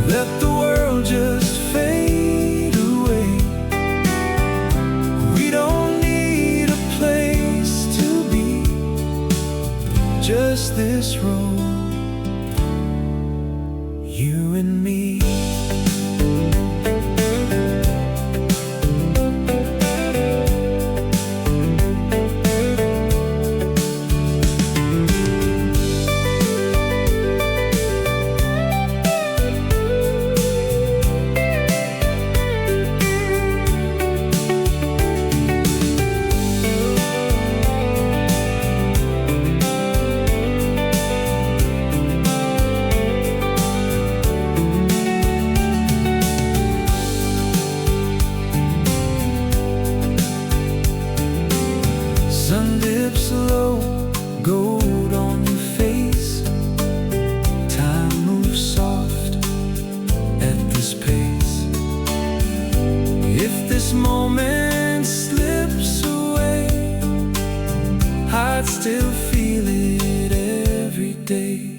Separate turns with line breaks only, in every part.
let the world just fade away. We don't need a place to be, just this road, you and me. Sun dips low, gold on your face. Time moves soft at this pace. If this moment slips away, I'd still feel it every day.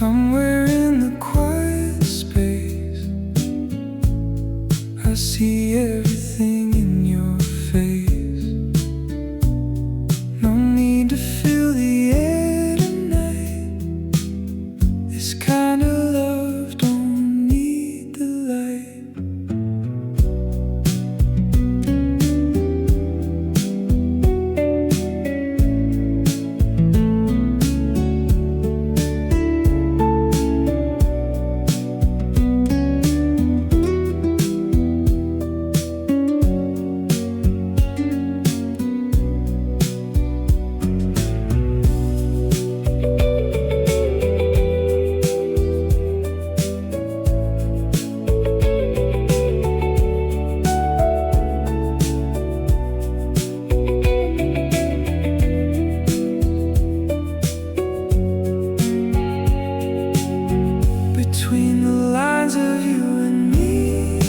Somewhere in the quiet space, I see everything in your face. No need to fill the air tonight. This kind of love don't need the light. Between the lines of you and me,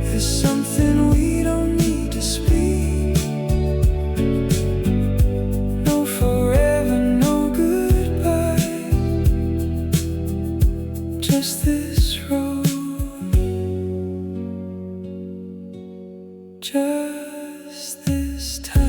there's something we don't need to speak. No forever, no goodbye, just this road, just this time.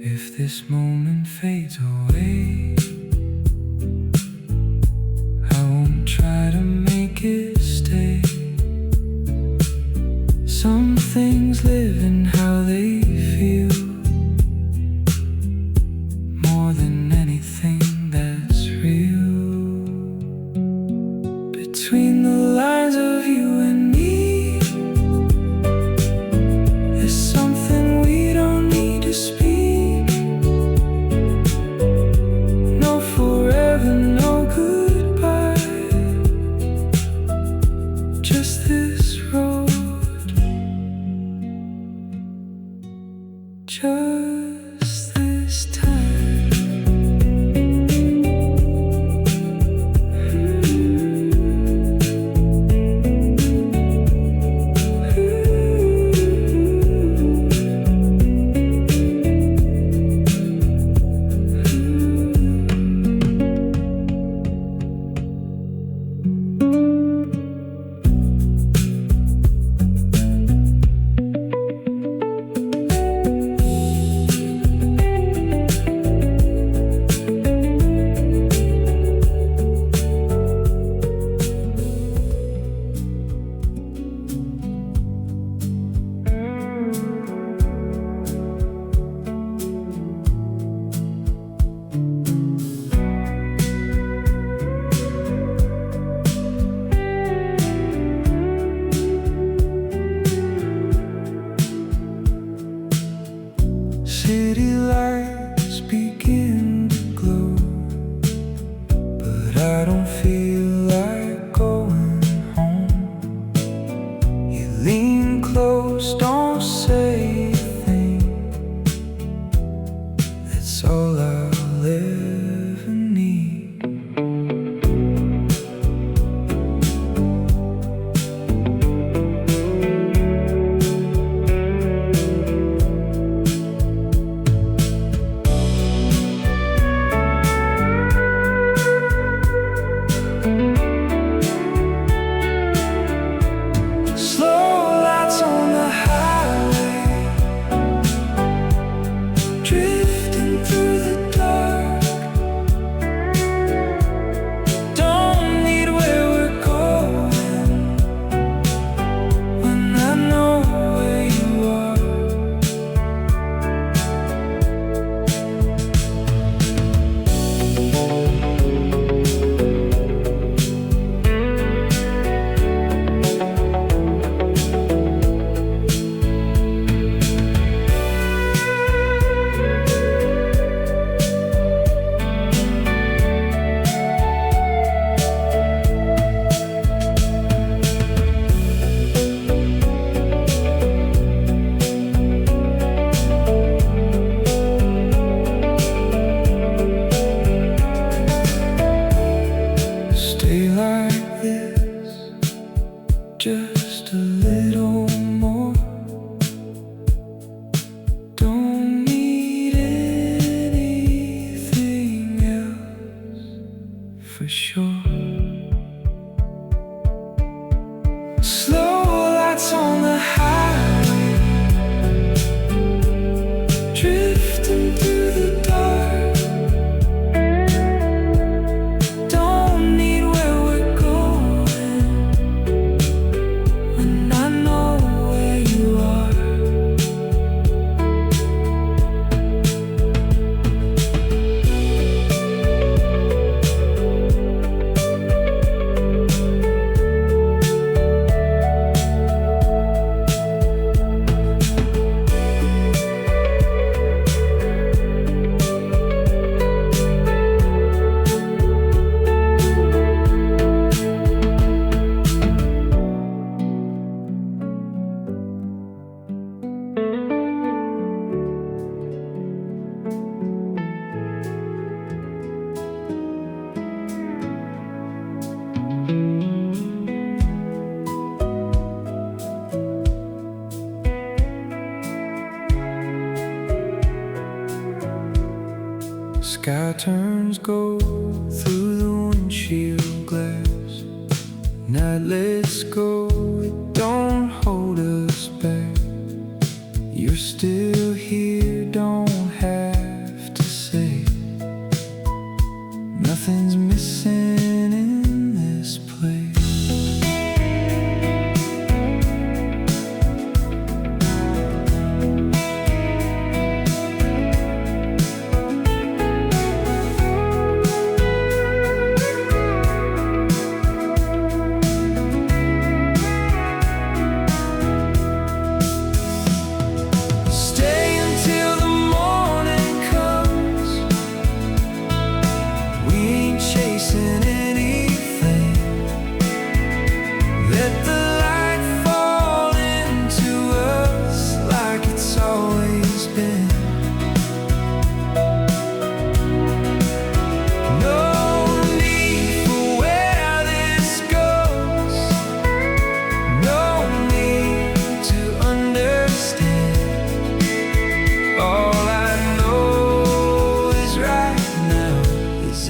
If this moment fades away, I won't try to make it stay. Some things live in how they feel, more than anything that's real. Between the lines of you and me, there's something we don't need to speak. No goodbye, just this road, sky turns gold through the windshield glass. Night lets go, it don't hold us back. You're still here, don't have to say. Nothing's missing in this place.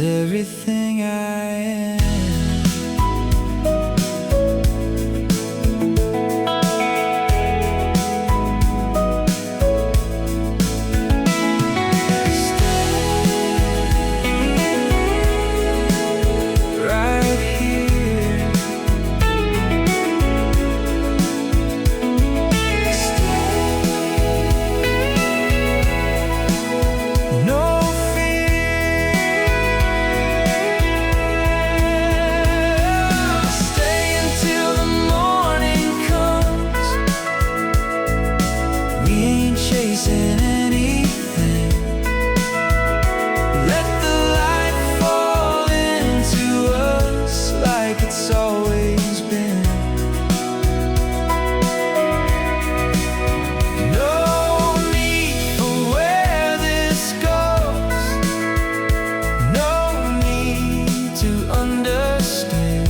Everything I am. Right here. No chasing anything. Let the light fall into us like it's always been. No need for where this goes. No need to understand.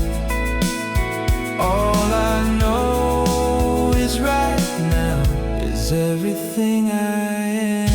All I know is right now is everything I am.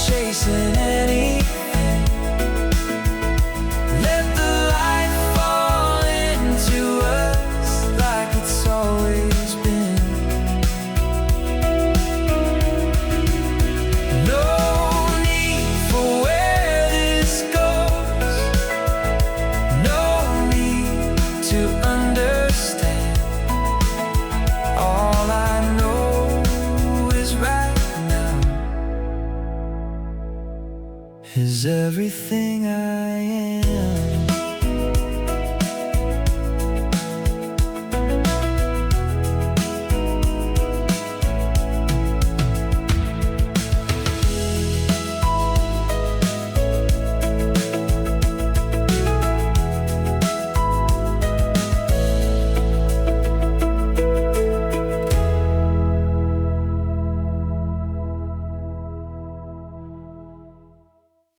Chasing anything. Let the light fall into us like it's always been. No need for where this goes. No need to understand. All I know is right is everything I am.